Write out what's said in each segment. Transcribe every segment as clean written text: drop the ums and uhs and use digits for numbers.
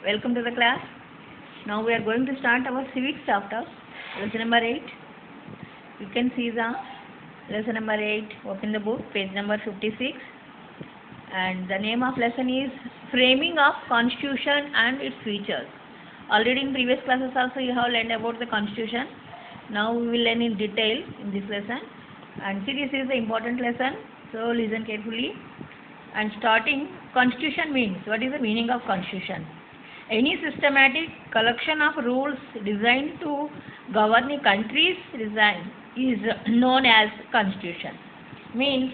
Welcome to the class. Now we are going to start our civics chapter, lesson number 8. You can see the lesson number 8, open the book, page number 56. And the name of lesson is Framing of Constitution and its Features. Already in previous classes also you have learned about the Constitution. Now we will learn in detail in this lesson. And see, this is the important lesson, so listen carefully. And starting, Constitution means, what is the meaning of Constitution? Any systematic collection of rules designed to govern a country's design is known as Constitution. Means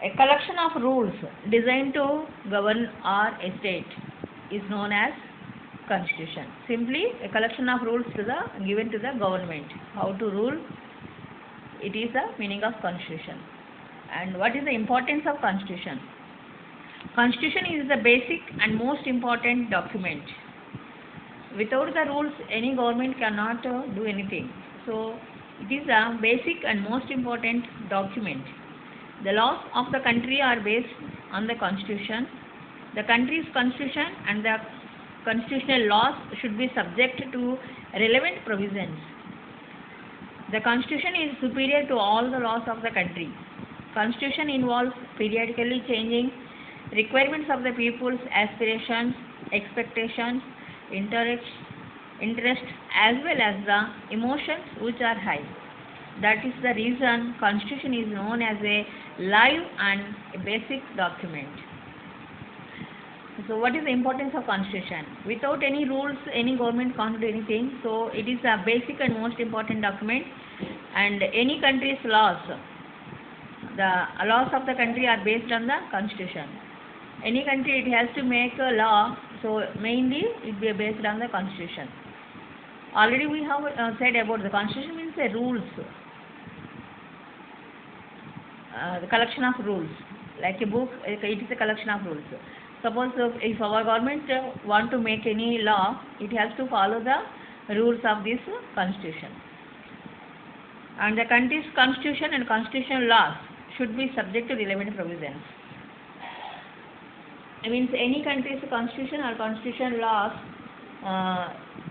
a collection of rules designed to govern our state is known as Constitution. Simply a collection of rules given to the government. How to rule, it is the meaning of Constitution. And what is the importance of Constitution? Constitution is the basic and most important document. Without the rules, any government cannot do anything. So, it is the basic and most important document. The laws of the country are based on the Constitution. The country's Constitution and the constitutional laws should be subject to relevant provisions. The Constitution is superior to all the laws of the country. Constitution involves periodically changing requirements of the people's aspirations, expectations, interests as well as the emotions which are high. That is the reason Constitution is known as a live and a basic document. So what is the importance of Constitution? Without any rules, any government can't do anything. So it is a basic and most important document, and any country's laws, the laws of the country are based on the Constitution. Any country, it has to make a law, so mainly it be based on the Constitution. Already we have said about the Constitution means the rules, the collection of rules. Like a book, it is a collection of rules. Suppose if our government want to make any law, it has to follow the rules of this Constitution. And the country's Constitution and constitutional laws should be subject to relevant provisions. I mean, any country's constitution or constitutional laws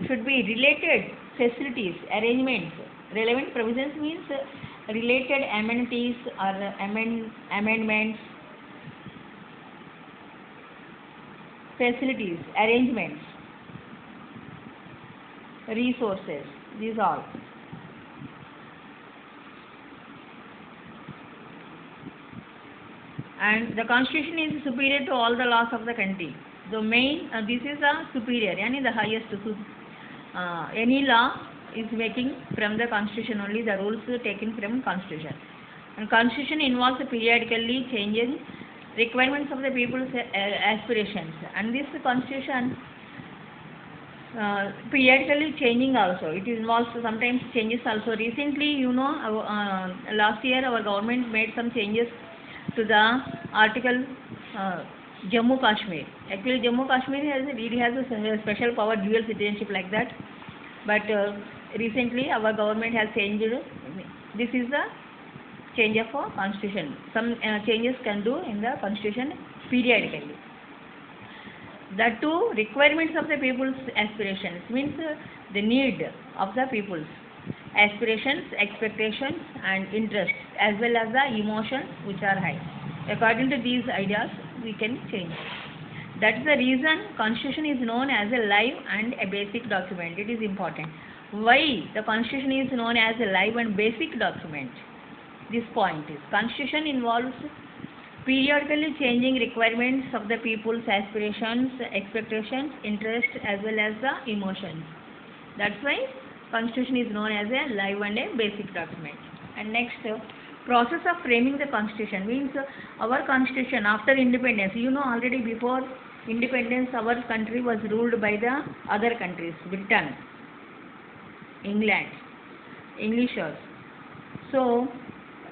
should be related facilities, arrangements. Relevant provisions means related amenities or amendments, facilities, arrangements, resources, these all. And the Constitution is superior to all the laws of the country. So this is the superior, yani the highest. Any law is making from the Constitution only, the rules taken from Constitution. And Constitution involves periodically changing requirements of the people's aspirations. And this Constitution periodically changing also. It involves sometimes changes also. Recently, last year our government made some changes to the article Jammu Kashmir. Actually, Jammu Kashmir has a special power, dual citizenship like that. But recently, our government has changed. This is the change of a constitution. Some changes can do in the constitution periodically. The two requirements of the people's aspirations means the need of the people's aspirations, expectations and interests as well as the emotions which are high. According to these ideas, we can change. That's the reason Constitution is known as a live and a basic document. It is important. Why the Constitution is known as a live and basic document? This point is, Constitution involves periodically changing requirements of the people's aspirations, expectations, interests as well as the emotions. That's why Constitution is known as a live and a basic document. And next, process of framing the Constitution means our Constitution after independence. Already before independence, our country was ruled by the other countries, Britain, England, Englishers. So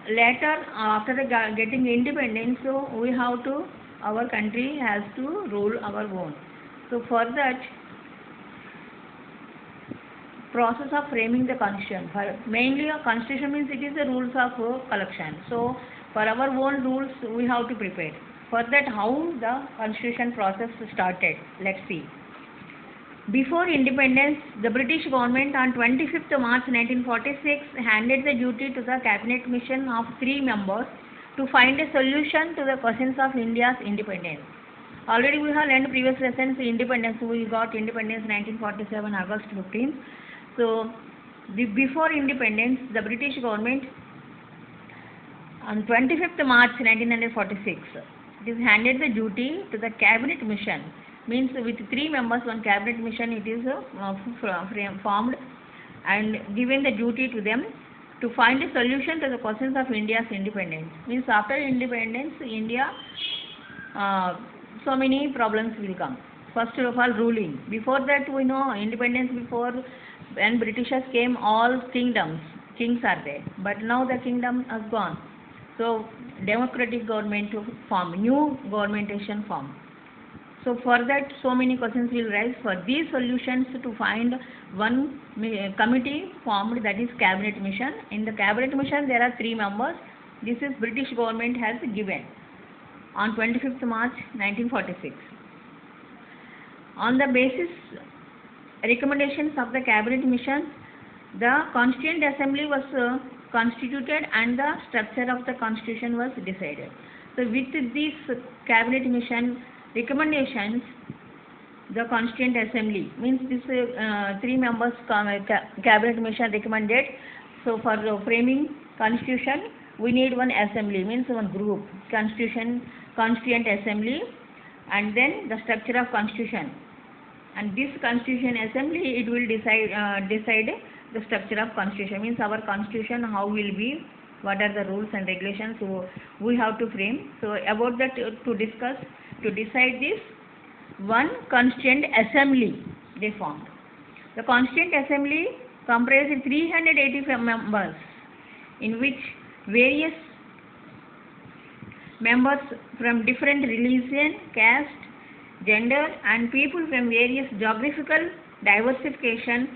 later, after getting independence, so our country has to rule our own. So for that, process of framing the Constitution. Mainly a Constitution means it is the rules of collection. So for our own rules we have to prepare. For that, how the constitution process started? Let's see. Before independence, the British government on 25th March 1946 handed the duty to the cabinet mission of 3 members to find a solution to the questions of India's independence. Already we have learned previous lessons independence. We got independence 1947 August 15th. So before independence, the British government on 25th March 1946 it is handed the duty to the cabinet mission, means with 3 members one cabinet mission it is formed and given the duty to them to find a solution to the questions of India's independence. Means after independence India so many problems will come. First of all, ruling. Before that we know independence, before when Britishers came, all kings are there, but now the kingdom has gone. So democratic government form, new governmentation form. So for that, so many questions will rise. For these solutions, to find one committee formed, that is cabinet mission. In the cabinet mission, there are 3 members. This is British government has given on 25th March 1946. On the basis recommendations of the cabinet mission, the Constituent Assembly was constituted and the structure of the constitution was decided. So with this cabinet mission recommendations, the Constituent Assembly, means this 3 members cabinet mission recommended. So for framing constitution, we need one assembly, means one group, Constituent Assembly, and then the structure of constitution. And this Constitution Assembly, it will decide the structure of constitution, means our constitution how will be, what are the rules and regulations, so we have to frame. So about that to discuss, to decide this, one Constituent Assembly they formed. The Constituent Assembly comprised 385 members, in which various members from different religion, caste, gender and people from various geographical diversification,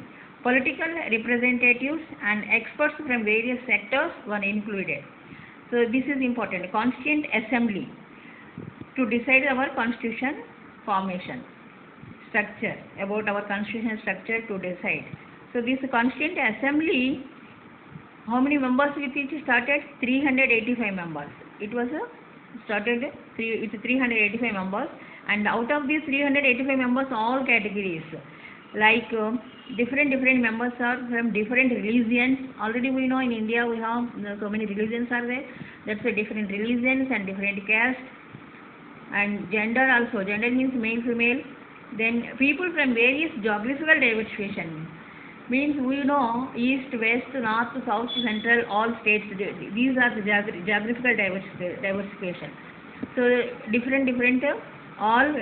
political representatives and experts from various sectors were included. So this is important. Constituent Assembly to decide our constitution formation structure, about our constitution structure to decide. So this Constituent Assembly, how many members with it started? 385 members. It was started with 385 members, and out of these 385 members, all categories, like different members are from different religions. Already we know in India we have so many religions are there. That's a different religions and different caste, and gender also. Gender means male, female. Then people from various geographical diversification, means we know east, west, north, south, central, all states. These are the geographical diversification. So different all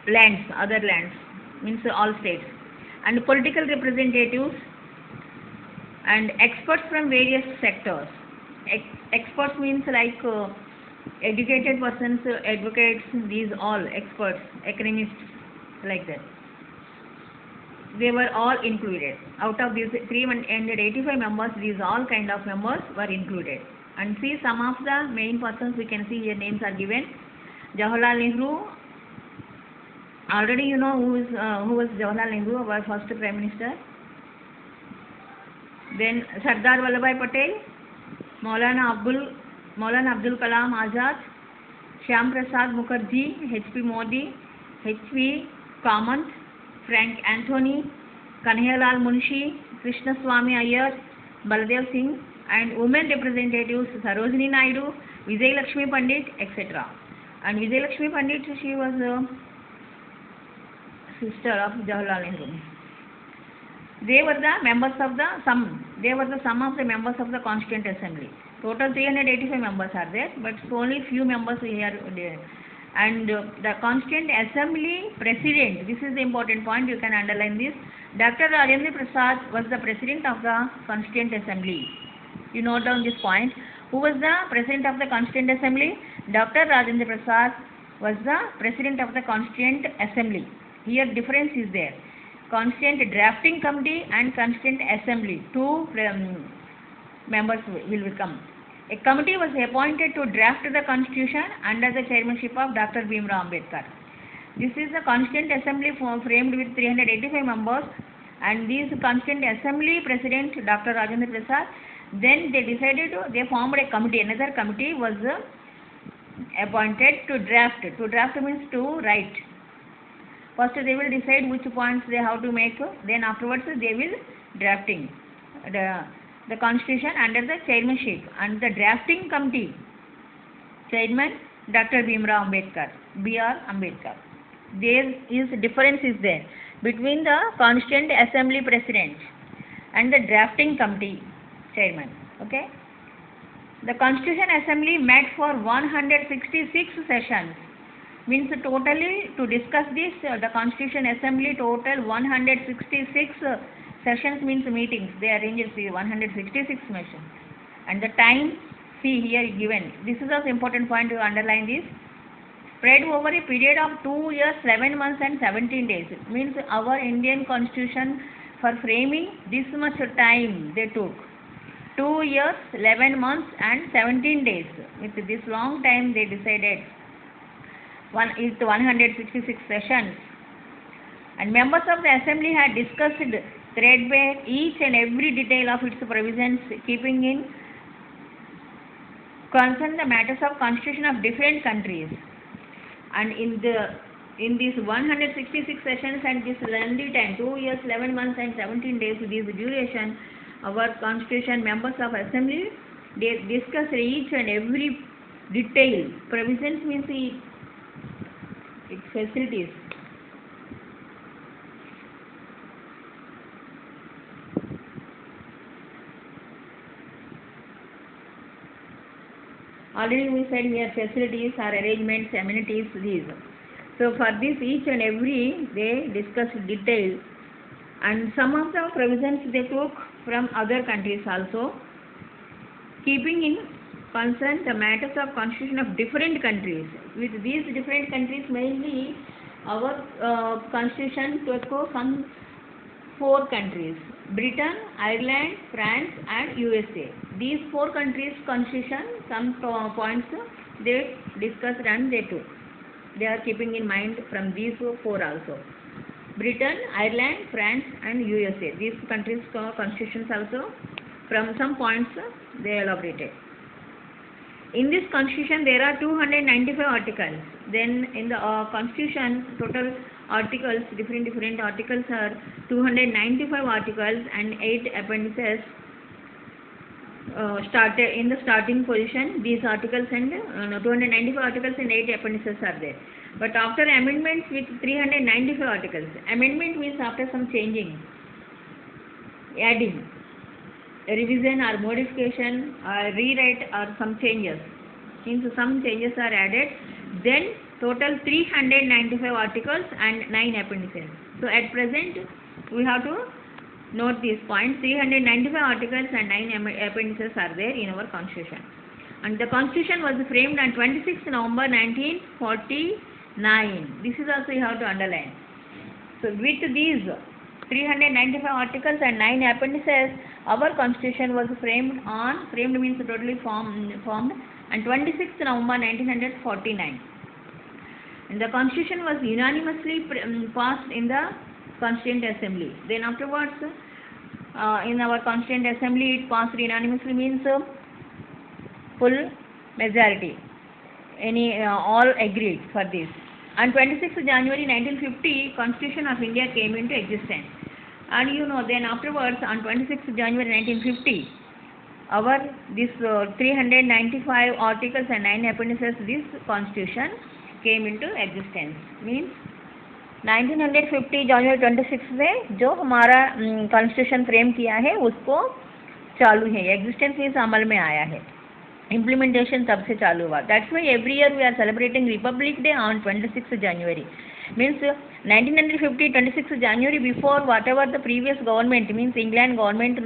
lands, other lands, means all states, and political representatives and experts from various sectors. Experts means like educated persons, advocates, these all experts, economists, like that. They were all included. Out of these 385 members, these all kind of members were included. And see some of the main persons, we can see here names are given. Jawaharlal Nehru, already you know who was Jawaharlal Nehru, our first Prime Minister. Then Sardar Vallabhbhai Patel, Maulana Abdul Kalam Azad, Shyam Prasad Mukherjee, H.P. Modi, H.P. Kamath, Frank Anthony, Kanhaiyalal Munshi, Krishnaswamy Iyer, Baladev Singh, and women representatives Sarojini Naidu, Vijay Lakshmi Pandit, etc. And Vijay Lakshmi Pandit, she was a sister of Jawaharlal Nehru. They were the members of the sum. They were the sum of the members of the Constituent Assembly. Total 385 members are there, but only few members here there. And the Constituent Assembly President, this is the important point, you can underline this. Dr. Rajendra Prasad was the President of the Constituent Assembly. You note down this point. Who was the President of the Constituent Assembly? Dr. Rajendra Prasad was the President of the Constituent Assembly. Here difference is there. Constituent Drafting Committee and Constituent Assembly, two members will come. A committee was appointed to draft the constitution under the chairmanship of Dr. Bhimrao Ambedkar. This is the Constituent Assembly framed with 385 members, and this Constituent Assembly President Dr. Rajendra Prasad. Then they formed a committee. Another committee was appointed to draft. To draft means to write. First they will decide which points they have to make. Then afterwards they will drafting the constitution under the chairmanship, and the drafting committee chairman Dr. Bhimrao Ambedkar, B.R. Ambedkar. There is difference is there between the Constituent Assembly President and the drafting committee chairman. Okay. The Constitution Assembly met for 166 sessions. Means totally to discuss this, the Constitution Assembly total 166 sessions means meetings. They arranged 166 sessions. And the time, see here given. This is also important point to underline this. Spread over a period of 2 years, 7 months and 17 days. It means our Indian Constitution for framing this much time they took. 2 years, 11 months and 17 days. With this long time they decided. 166 sessions. And members of the assembly had discussed threadbare each and every detail of its provisions, keeping in concern the matters of constitution of different countries. And in these 166 sessions and this lengthy time, 2 years, 11 months and 17 days, this duration, our constitution members of assembly, they discussed each and every detail. Provisions means its facilities. Already we said here facilities or arrangements, amenities, these. So for this each and every they discussed detail, and some of the provisions they took from other countries also, keeping in concern the matters of constitution of different countries. With these different countries, mainly our constitution took some 4 countries: Britain, Ireland, France and USA. These 4 countries constitution, some points they discussed and they took. They are keeping in mind from these 4 also. Britain, Ireland, France and USA. These countries constitutions also, from some points they elaborated. In this constitution there are 295 articles. Then in the constitution total articles, different articles are 295 articles and 8 appendices started in the starting position. These articles and 295 articles and 8 appendices are there. But after amendments with 395 articles, amendment means after some changing, adding, revision or modification or rewrite or some changes. Means some changes are added. Then total 395 articles and 9 appendices. So at present we have to note these points. 395 articles and 9 appendices are there in our constitution. And the constitution was framed on 26 November 1949. This is also you have to underline. So with these 395 articles and 9 appendices, our constitution was framed means totally formed on 26 November 1949. And the constitution was unanimously passed in the Constituent Assembly. Then afterwards, in our Constituent Assembly, it passed unanimously means full majority. All agreed for this. On 26 January 1950, Constitution of India came into existence. And then afterwards, on 26 January 1950, this 395 articles and 9 appendices, this Constitution came into existence. Means 1950 जनवरी 26 में जो हमारा constitution frame किया है उसको चालू है, existence means अमल में आया है, इम्प्लीमेंटेशन तब से चालू हुआ. That's why every year we are celebrating Republic Day on 26 January. Means 1950 26 January before whatever the previous government means England government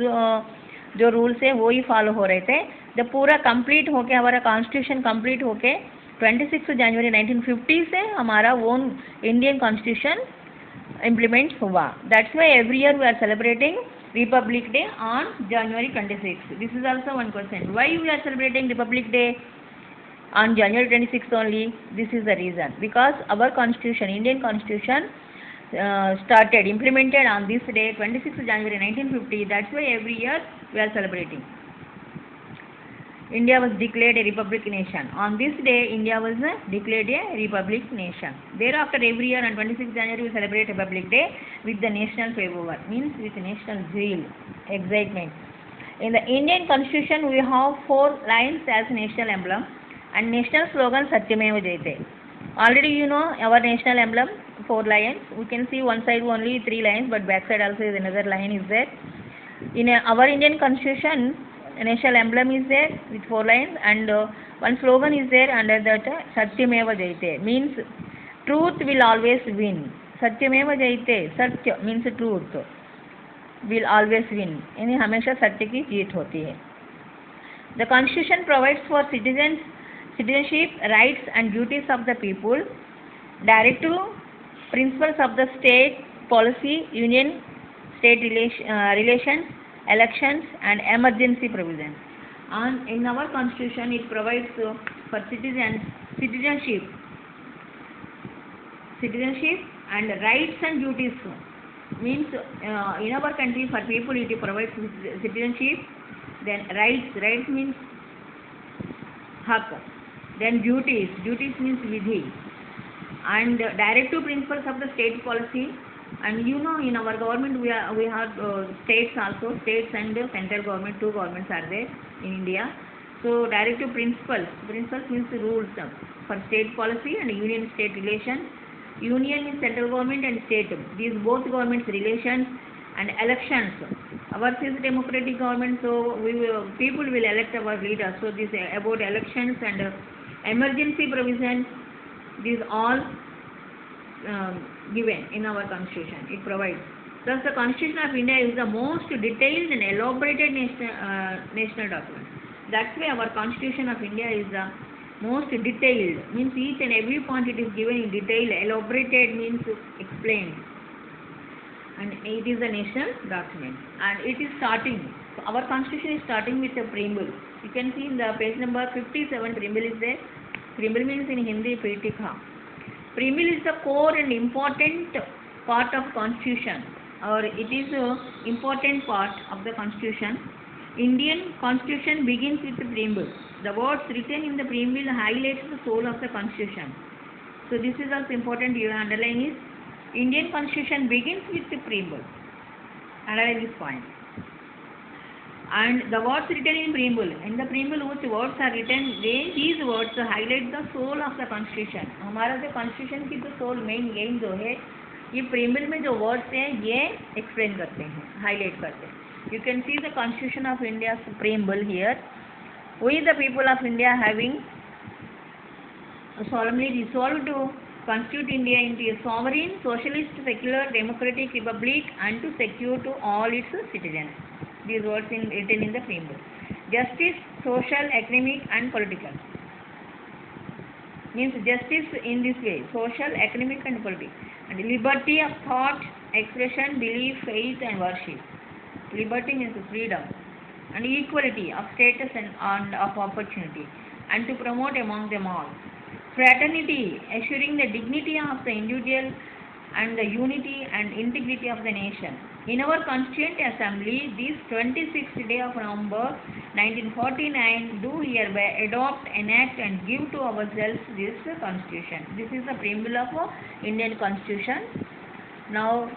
जो रूल्स है वो ही फॉलो हो रहे थे. जब पूरा कंप्लीट होके हमारा कॉन्स्टिट्यूशन कंप्लीट होके 26 जनवरी 1950 से हमारा ओन इंडियन कॉन्स्टिट्यूशन इम्प्लीमेंट हुआ. That's why every year we are celebrating Republic Day on January 26th. This is also one question. Why we are celebrating Republic Day on January 26th only? This is the reason. Because our constitution, Indian constitution, started, implemented on this day, 26th January 1950. That's why every year we are celebrating. India was declared a republic nation. On this day, India was declared a republic nation. Thereafter, every year on 26th January, we celebrate Republic Day with the national fervor, means with national zeal, excitement. In the Indian Constitution, we have 4 lions as national emblem and national slogan Satyameva Jayate. Already you know our national emblem, 4 lions. We can see one side only 3 lions, but back side also is another lion is there. In our Indian Constitution, a national emblem is there with 4 lions, and one slogan is there under that Satyameva Jayate, means truth will always win. Satyameva Jayate, Satya means truth will always win, यानी हमेशा सत्य की जीत होती है. The Constitution provides for citizenship, rights and duties of the people, directive principles of the state policy, union state relations, elections and emergency provisions. And in our constitution it provides for citizenship and rights and duties, means in our country for people it provides citizenship, then rights means hak, then duties means vidhi, and directive principles of the state policy. And you know, in our government we have states also, states and central government, 2 governments are there in India. So directive principles means rules for state policy and union state relations. Union means central government and state, these both governments relations, and elections. Ours is democratic government, so people will elect our leaders. So this about elections and emergency provisions, these all given in our constitution. It provides. Thus, the Constitution of India is the most detailed and elaborated national document. That's why our Constitution of India is the most detailed. Means each and every point it is given in detail. Elaborated means explained. And it is a national document. And it is starting. So our Constitution is starting with a preamble. You can see in the page number 57, preamble is there. Preamble means in Hindi Peetika. Preamble is the core and important part of Constitution, or it is an important part of the Constitution. Indian Constitution begins with the preamble. The words written in the preamble highlights the soul of the Constitution. So this is also important. You underline is Indian Constitution begins with the preamble. Underline this point. And the words written in the preamble which words are written, these words highlight the soul of the Constitution. हमारा जो Constitution की जो soul main aim जो है, ये preamble में जो words हैं ये explain करते हैं, highlight करते हैं. You can see the Constitution of India's preamble here. We the people of India having solemnly resolved to constitute India into a sovereign, socialist, secular, democratic republic and to secure to all its citizens. These words written in the preamble. Justice, social, economic and political. Means justice in this way, social, economic and political. And liberty of thought, expression, belief, faith and worship. Liberty means freedom. And equality of status and of opportunity. And to promote among them all. Fraternity, assuring the dignity of the individual and the unity and integrity of the nation. In our Constituent Assembly, this 26th day of November 1949, do hereby adopt, enact and give to ourselves this Constitution. This is the preamble of Indian Constitution. Now,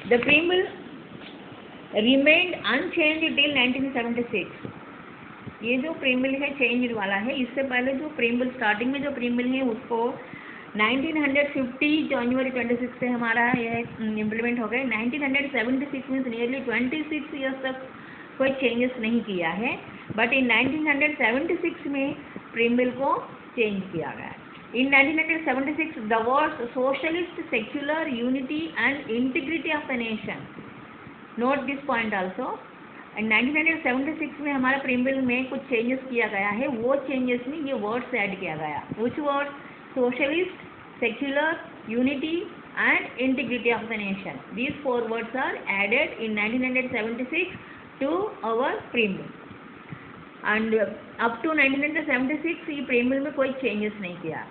the preamble remained unchanged till 1976. ये जो preamble है change वाला है. इससे पहले जो preamble starting में जो preamble है उसको 1950 जनवरी 26 से हमारा यह इम्प्लीमेंट हो गया. 1976 मीन्स नियरली 26 ईयर्स तक कोई चेंजेस नहीं किया है, बट इन 1976 में प्रीम्बल को चेंज किया गया. In 1976 the words socialist, secular, unity and integrity of the nation. Note this point also. In 1976 में हमारे प्रीम्बल में कुछ चेंजेस किया गया है. वो चेंजेस में ये वर्ड्स ऐड किया गया. विच words? Socialist, secular, unity and integrity of the nation. These four words are added in 1976 to our preamble. And up to 1976 ये preamble में कोई changes नहीं किया.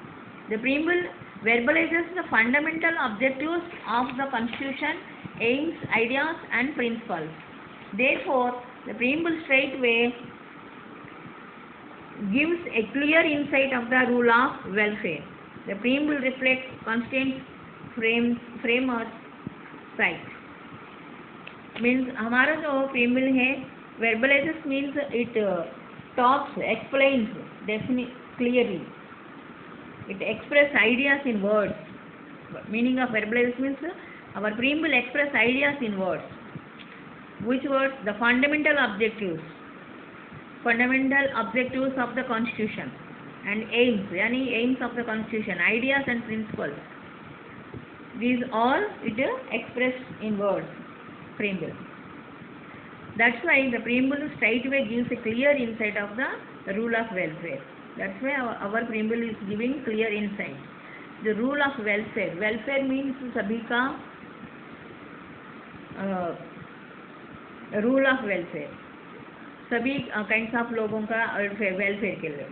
The preamble verbalizes the fundamental objectives of the Constitution, aims, ideas, and principles. Therefore, the preamble straightway gives a clear insight of the rule of welfare. The preamble reflects constant framer's sight. Means हमारा जो preamble है, verbalizes means it talks, explains clearly. It expresses ideas in words. Meaning of verbalizes means our preamble expresses ideas in words. Which words? The fundamental objectives of the Constitution and aims, yani aims of the Constitution, ideas and principles. These all it expressed in words, preamble. That's why the preamble straightway gives a clear insight of the rule of welfare. That's why our preamble is giving clear insight. The rule of welfare. Welfare means सभी का rule of welfare, सभी kinds of लोगों का welfare के लिए.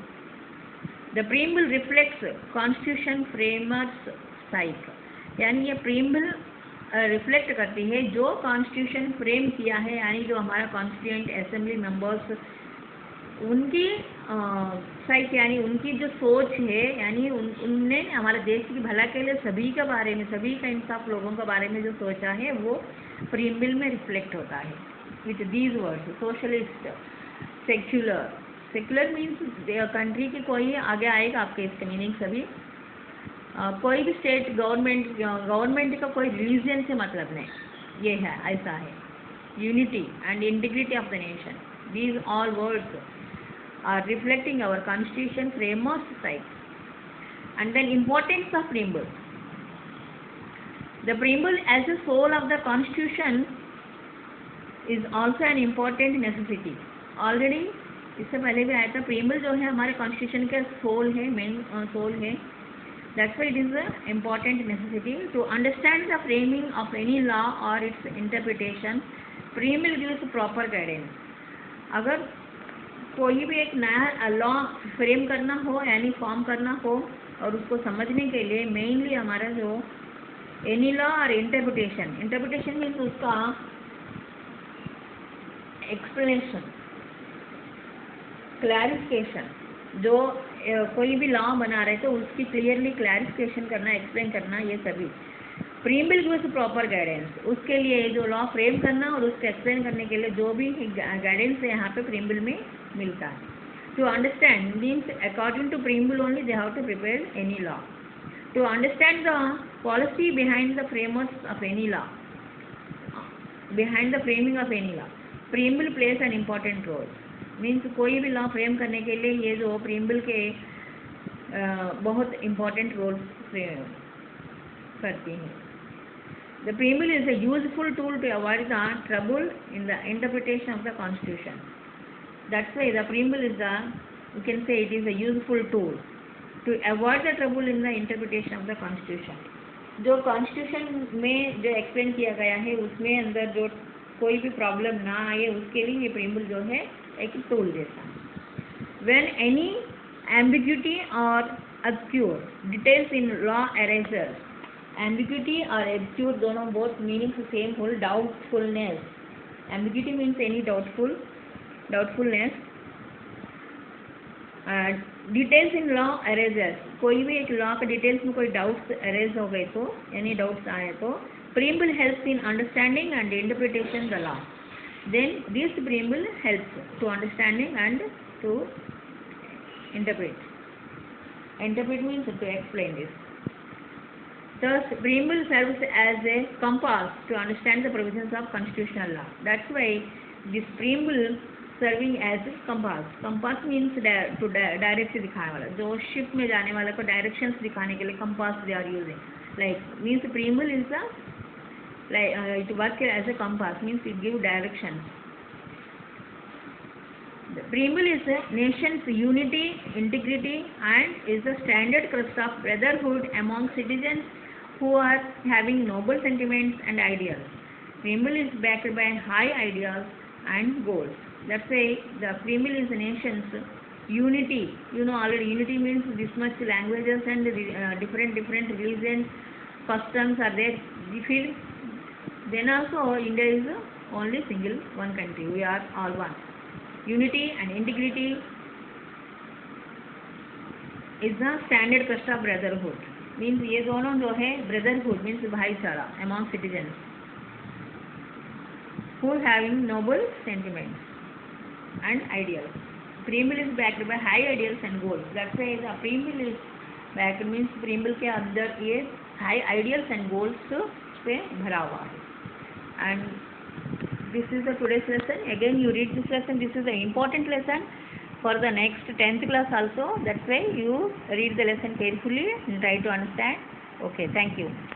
The प्रीम्बल reflects constitution framers साइक, यानी ये प्रीम्बल reflect करती है जो कॉन्स्टिट्यूशन फ्रेम किया है, यानी जो हमारा कॉन्स्टिट्यूएंट असेंबली मेंबर्स उनकी साइक, यानी उनकी जो सोच है, यानी उनने हमारे देश की भला के लिए सभी के बारे में, सभी काइंड्स ऑफ लोगों के बारे में जो सोचा है वो प्रीम्बल में रिफ्लेक्ट होता है. With these words, socialist, secular. Secular means country की कोई आगे आएगा आपके इसके मीनिंग सभी. कोई भी स्टेट गवर्नमेंट का कोई रिलीजन से मतलब नहीं, ये है, ऐसा है. Unity and integrity of the nation. These all words are reflecting our constitution framework side. And then importance of preamble. The preamble as a soul of the Constitution is also an important necessity. Already इससे पहले भी आया था, preamble जो है हमारे Constitution का soul है, main soul है. That's why it is an important necessity to understand the framing of any law or its interpretation. Preamble gives proper guidance. अगर कोई भी एक नया लॉ फ्रेम करना हो, यानी फॉर्म करना हो, और उसको समझने के लिए मेनली हमारा जो एनी लॉ और इंटरप्रिटेशन मीन्स उसका एक्सप्लेनेशन, क्लैरिफिकेशन. जो कोई भी लॉ बना रहे तो उसकी क्लियरली क्लैरिफिकेशन करना, एक्सप्लेन करना, ये सभी प्रीम्बल गिव्स प्रॉपर गाइडेंस. उसके लिए जो लॉ फ्रेम करना और उसको एक्सप्लेन करने के लिए जो भी गाइडेंस है यहाँ पे प्रीम्बल में मिलता है. To understand means according to preamble only they have to prepare any law. To understand the policy behind the frameworks of any law, behind the framing of any law, preamble plays an important role. Means कोई भी law frame करने के लिए ये जो preamble के बहुत important role करती है. The preamble is a useful tool to avoid the trouble in the interpretation of the Constitution. That's why the preamble is you can say it is a useful tool to avoid the trouble in the interpretation of the Constitution. जो Constitution में जो explain किया गया है उसमें अंदर जो कोई भी प्रॉब्लम ना आए उसके लिए ये प्रीम्बल जो है एक टूल देता है. When any ambiguity or obscure details in law arises, ambiguity or obscure दोनों both meanings same whole, doubtfulness. Ambiguity means any doubtfulness. Details in law arises, कोई भी एक लॉ के डिटेल्स में कोई डाउट्स अरेज हो गए तो, यानी डाउट्स आए तो preamble helps in understanding and interpretation the law. Then this preamble helps to understanding and to interpret means to explain this. Thus, preamble serves as a compass to understand the provisions of constitutional law. That's why this preamble serving as a compass. Compass means to direct दिखाने वाला, जो ship में जाने वाला को directions दिखाने के लिए compass they are using. Like means preamble is a like it works as a compass, means it gives directions. The preamble is a nation's unity, integrity, and is the standard crest of brotherhood among citizens who are having noble sentiments and ideals. Free will is backed by high ideals and goals. Let's say the free will is the nation's unity. You know already unity means this much languages and different religions, customs are there. We feel then also India is only single one country. We are all one. Unity and integrity is the standard crest of brotherhood. Means ये दोनों जो है brotherhood means भाईचारा among citizens who having noble sentiments and ideals. Free will is backed by high ideals and goals. That's why the free will is backed means free will के अंदर ये high ideals and goals से भरा हुआ है. And this is the today's lesson. Again you read this lesson. This is the important lesson for the next 10th class also. That's why you read the lesson carefully and try to understand. Okay, thank you.